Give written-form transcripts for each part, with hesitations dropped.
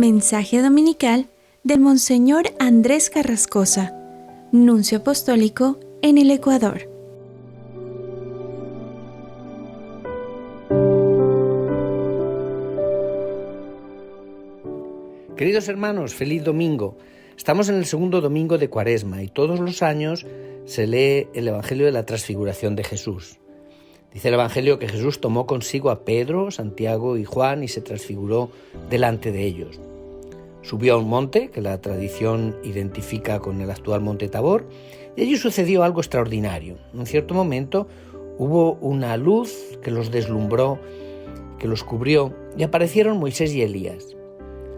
Mensaje dominical del Monseñor Andrés Carrascosa, Nuncio Apostólico en el Ecuador. Queridos hermanos, feliz domingo. Estamos en el segundo domingo de Cuaresma y todos los años se lee el Evangelio de la Transfiguración de Jesús. Dice el Evangelio que Jesús tomó consigo a Pedro, Santiago y Juan y se transfiguró delante de ellos. Subió a un monte que la tradición identifica con el actual monte Tabor y allí sucedió algo extraordinario. En un cierto momento hubo una luz que los deslumbró, que los cubrió y aparecieron Moisés y Elías.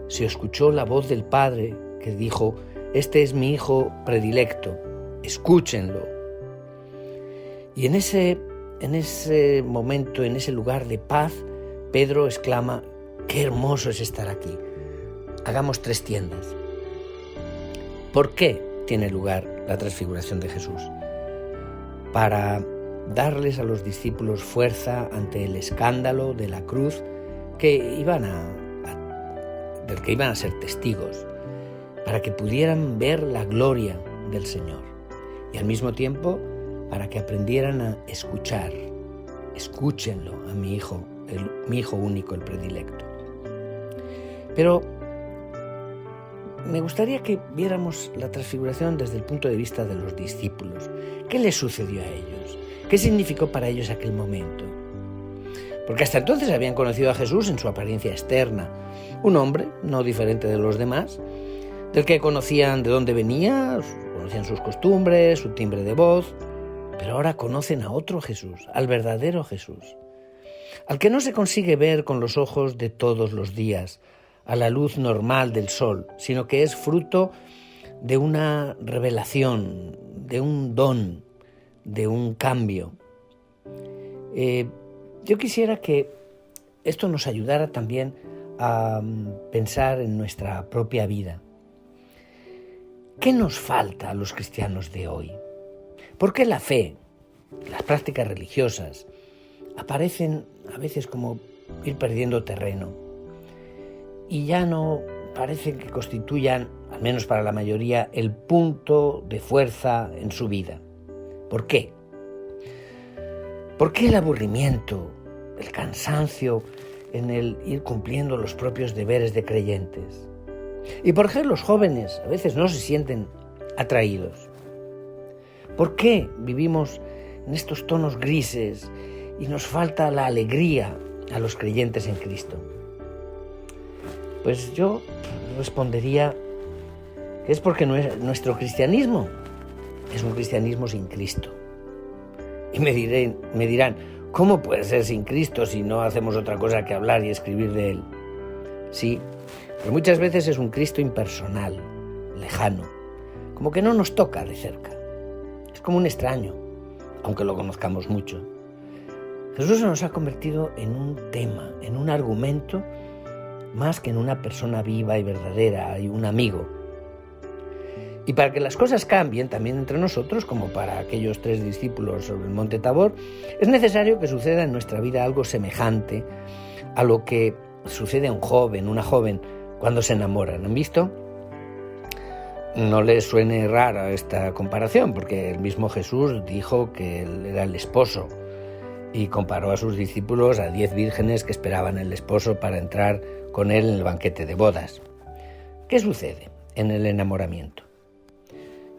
Se escuchó la voz del Padre que dijo: «Este es mi Hijo predilecto, escúchenlo». Y en ese momento, en ese lugar de paz, Pedro exclama: «Qué hermoso es estar aquí. Hagamos 3 tiendas». ¿Por qué tiene lugar la transfiguración de Jesús? Para darles a los discípulos fuerza ante el escándalo de la cruz del que iban a ser testigos, para que pudieran ver la gloria del Señor y al mismo tiempo para que aprendieran a escuchar. Escúchenlo a mi Hijo único, el predilecto. Pero me gustaría que viéramos la transfiguración desde el punto de vista de los discípulos. ¿Qué les sucedió a ellos? ¿Qué significó para ellos aquel momento? Porque hasta entonces habían conocido a Jesús en su apariencia externa, un hombre no diferente de los demás, del que conocían de dónde venía, conocían sus costumbres, su timbre de voz, pero ahora conocen a otro Jesús, al verdadero Jesús, al que no se consigue ver con los ojos de todos los días, a la luz normal del sol, sino que es fruto de una revelación, de un don, de un cambio. Yo quisiera que esto nos ayudara también a pensar en nuestra propia vida. ¿Qué nos falta a los cristianos de hoy? ¿Por qué la fe, las prácticas religiosas, aparecen a veces como ir perdiendo terreno y ya no parecen que constituyan, al menos para la mayoría, el punto de fuerza en su vida? ¿Por qué? ¿Por qué el aburrimiento, el cansancio en el ir cumpliendo los propios deberes de creyentes? ¿Y por qué los jóvenes a veces no se sienten atraídos? ¿Por qué vivimos en estos tonos grises y nos falta la alegría a los creyentes en Cristo? Pues yo respondería que es porque nuestro cristianismo es un cristianismo sin Cristo. Y me dirán, ¿cómo puede ser sin Cristo si no hacemos otra cosa que hablar y escribir de Él? Sí, pero muchas veces es un Cristo impersonal, lejano, como que no nos toca de cerca. Es como un extraño, aunque lo conozcamos mucho. Jesús se nos ha convertido en un tema, en un argumento, más que en una persona viva y verdadera y un amigo. Y para que las cosas cambien también entre nosotros, como para aquellos 3 discípulos sobre el monte Tabor, es necesario que suceda en nuestra vida algo semejante a lo que sucede a un joven, una joven, cuando se enamoran. ¿Han visto? No les suene rara esta comparación, porque el mismo Jesús dijo que él era el esposo y comparó a sus discípulos a 10 vírgenes que esperaban el esposo para entrar con él en el banquete de bodas. ¿Qué sucede en el enamoramiento?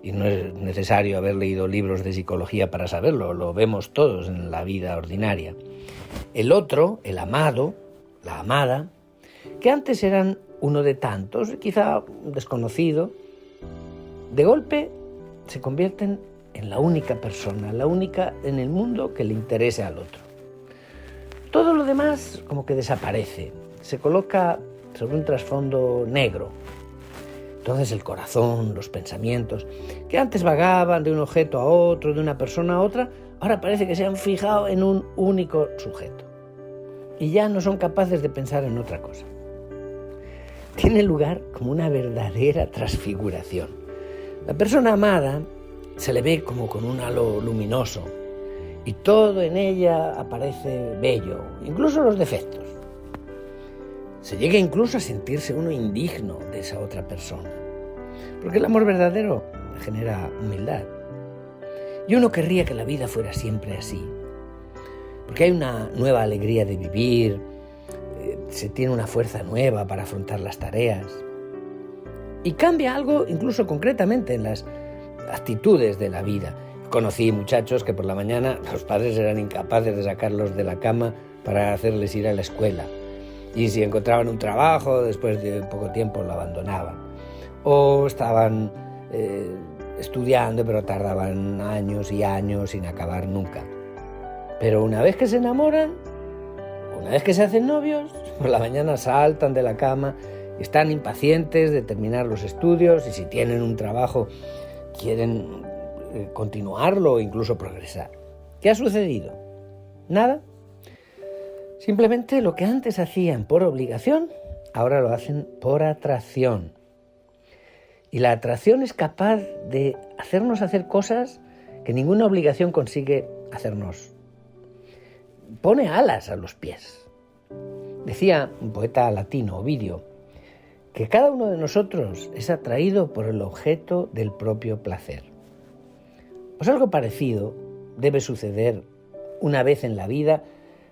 Y no es necesario haber leído libros de psicología para saberlo, lo vemos todos en la vida ordinaria. El otro, el amado, la amada, que antes eran uno de tantos, quizá desconocido, de golpe se convierten en la única persona, la única en el mundo que le interese al otro. Todo lo demás como que desaparece, se coloca sobre un trasfondo negro. Entonces el corazón, los pensamientos, que antes vagaban de un objeto a otro, de una persona a otra, ahora parece que se han fijado en un único sujeto. Y ya no son capaces de pensar en otra cosa. Tiene lugar como una verdadera transfiguración. La persona amada se le ve como con un halo luminoso y todo en ella aparece bello, incluso los defectos. se llegue incluso a sentirse uno indigno de esa otra persona. Porque el amor verdadero genera humildad. Y uno querría que la vida fuera siempre así. Porque hay una nueva alegría de vivir, se tiene una fuerza nueva para afrontar las tareas. Y cambia algo incluso concretamente en las actitudes de la vida. Conocí muchachos que por la mañana los padres eran incapaces de sacarlos de la cama para hacerles ir a la escuela. Y si encontraban un trabajo, después de poco tiempo lo abandonaban. O estaban estudiando, pero tardaban años y años sin acabar nunca. Pero una vez que se enamoran, una vez que se hacen novios, por la mañana saltan de la cama, están impacientes de terminar los estudios y si tienen un trabajo quieren continuarlo o incluso progresar. ¿Qué ha sucedido? Nada. Simplemente lo que antes hacían por obligación, ahora lo hacen por atracción. Y la atracción es capaz de hacernos hacer cosas que ninguna obligación consigue hacernos. Pone alas a los pies. Decía un poeta latino, Ovidio, que cada uno de nosotros es atraído por el objeto del propio placer. Pues algo parecido debe suceder una vez en la vida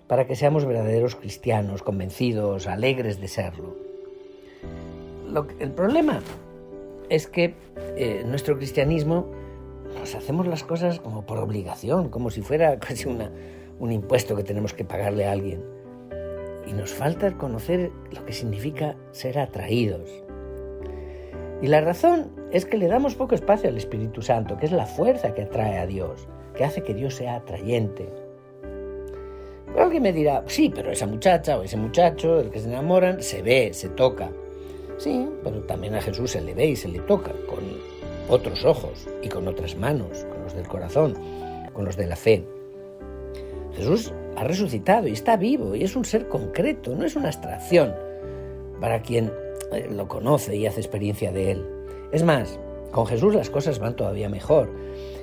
para que seamos verdaderos cristianos, convencidos, alegres de serlo. El problema es que en nuestro cristianismo nos hacemos las cosas como por obligación, como si fuera casi un impuesto que tenemos que pagarle a alguien. Y nos falta conocer lo que significa ser atraídos. Y la razón es que le damos poco espacio al Espíritu Santo, que es la fuerza que atrae a Dios, que hace que Dios sea atrayente. Pero alguien me dirá, sí, pero esa muchacha o ese muchacho del que se enamoran se ve, se toca. Sí, pero también a Jesús se le ve y se le toca con otros ojos y con otras manos, con los del corazón, con los de la fe. Jesús ha resucitado y está vivo y es un ser concreto, no es una abstracción para quien lo conoce y hace experiencia de él. Es más, con Jesús las cosas van todavía mejor.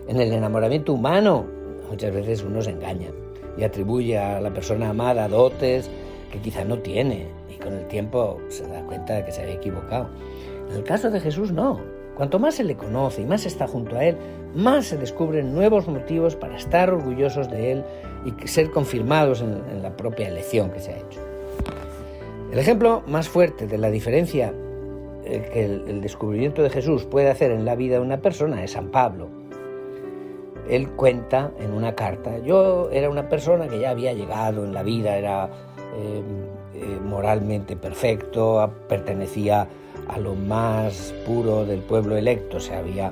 En el enamoramiento humano muchas veces uno se engaña y atribuye a la persona amada dotes que quizá no tiene y con el tiempo se da cuenta de que se había equivocado. En el caso de Jesús no. Cuanto más se le conoce y más está junto a él, más se descubren nuevos motivos para estar orgullosos de él y ser confirmados en la propia elección que se ha hecho. El ejemplo más fuerte de la diferencia que el descubrimiento de Jesús puede hacer en la vida de una persona es San Pablo. Él cuenta en una carta, yo era una persona que ya había llegado en la vida, era moralmente perfecto, pertenecía a lo más puro del pueblo electo, se había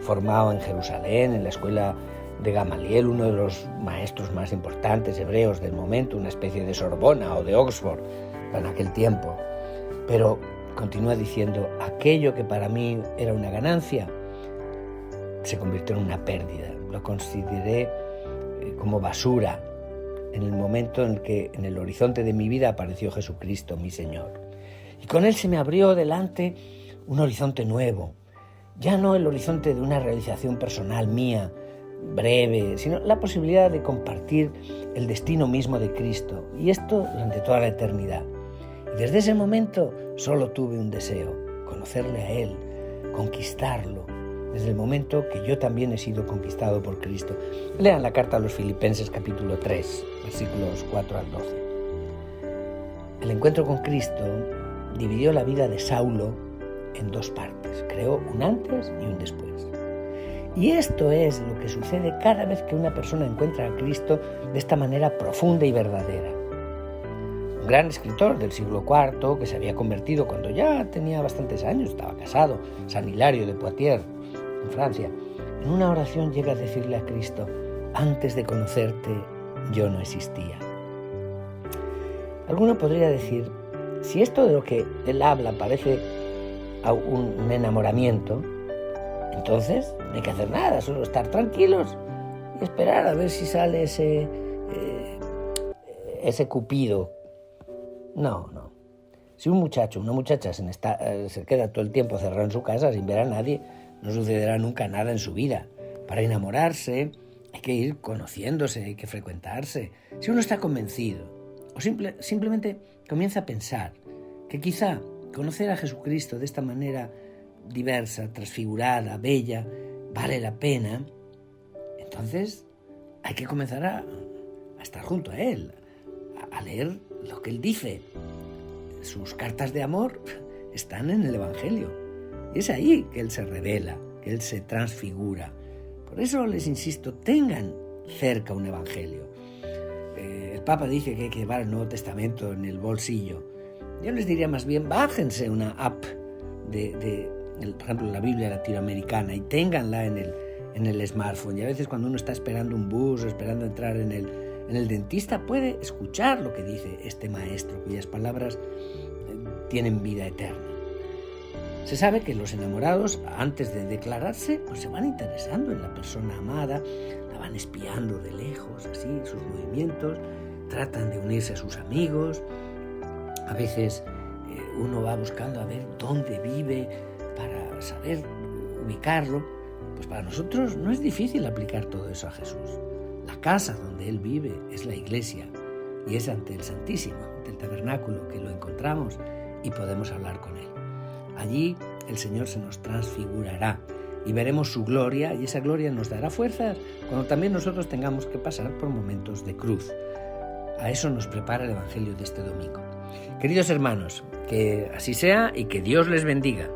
formado en Jerusalén, en la escuela de Gamaliel, uno de los maestros más importantes hebreos del momento, una especie de Sorbona o de Oxford en aquel tiempo. Pero continúa diciendo, aquello que para mí era una ganancia se convirtió en una pérdida. Lo consideré como basura en el momento en el que en el horizonte de mi vida apareció Jesucristo, mi Señor. Y con Él se me abrió delante un horizonte nuevo. Ya no el horizonte de una realización personal mía, breve, sino la posibilidad de compartir el destino mismo de Cristo. Y esto durante toda la eternidad. Y desde ese momento solo tuve un deseo, conocerle a Él, conquistarlo, desde el momento que yo también he sido conquistado por Cristo. Lean la carta a los Filipenses capítulo 3, versículos 4 al 12. El encuentro con Cristo dividió la vida de Saulo en dos partes. Creó un antes y un después. Y esto es lo que sucede cada vez que una persona encuentra a Cristo de esta manera profunda y verdadera. Un gran escritor del siglo IV, que se había convertido cuando ya tenía bastantes años, estaba casado, San Hilario de Poitiers, en Francia, en una oración llega a decirle a Cristo, antes de conocerte yo no existía. Alguno podría decir, si esto de lo que él habla parece a un enamoramiento, entonces no hay que hacer nada, solo estar tranquilos y esperar a ver si sale ese Cupido. No. Si un muchacho, una muchacha se queda todo el tiempo cerrado en su casa sin ver a nadie, no sucederá nunca nada en su vida. Para enamorarse hay que ir conociéndose, hay que frecuentarse. Si uno está convencido o simplemente comienza a pensar que quizá conocer a Jesucristo de esta manera diversa, transfigurada, bella, vale la pena, entonces hay que comenzar a estar junto a Él, a leer lo que Él dice. Sus cartas de amor están en el Evangelio. Y es ahí que Él se revela, que Él se transfigura. Por eso les insisto, tengan cerca un Evangelio. El Papa dice que hay que llevar el Nuevo Testamento en el bolsillo. Yo les diría más bien, bájense una app por ejemplo, la Biblia latinoamericana y ténganla en el smartphone. Y a veces cuando uno está esperando un bus o esperando entrar en el dentista, puede escuchar lo que dice este maestro, cuyas palabras tienen vida eterna. Se sabe que los enamorados, antes de declararse, pues se van interesando en la persona amada, la van espiando de lejos, así, sus movimientos, tratan de unirse a sus amigos. A veces uno va buscando a ver dónde vive para saber ubicarlo. Pues para nosotros no es difícil aplicar todo eso a Jesús. La casa donde Él vive es la iglesia y es ante el Santísimo, ante el tabernáculo, que lo encontramos y podemos hablar con Él. Allí el Señor se nos transfigurará y veremos su gloria, y esa gloria nos dará fuerzas cuando también nosotros tengamos que pasar por momentos de cruz. A eso nos prepara el Evangelio de este domingo. Queridos hermanos, que así sea y que Dios les bendiga.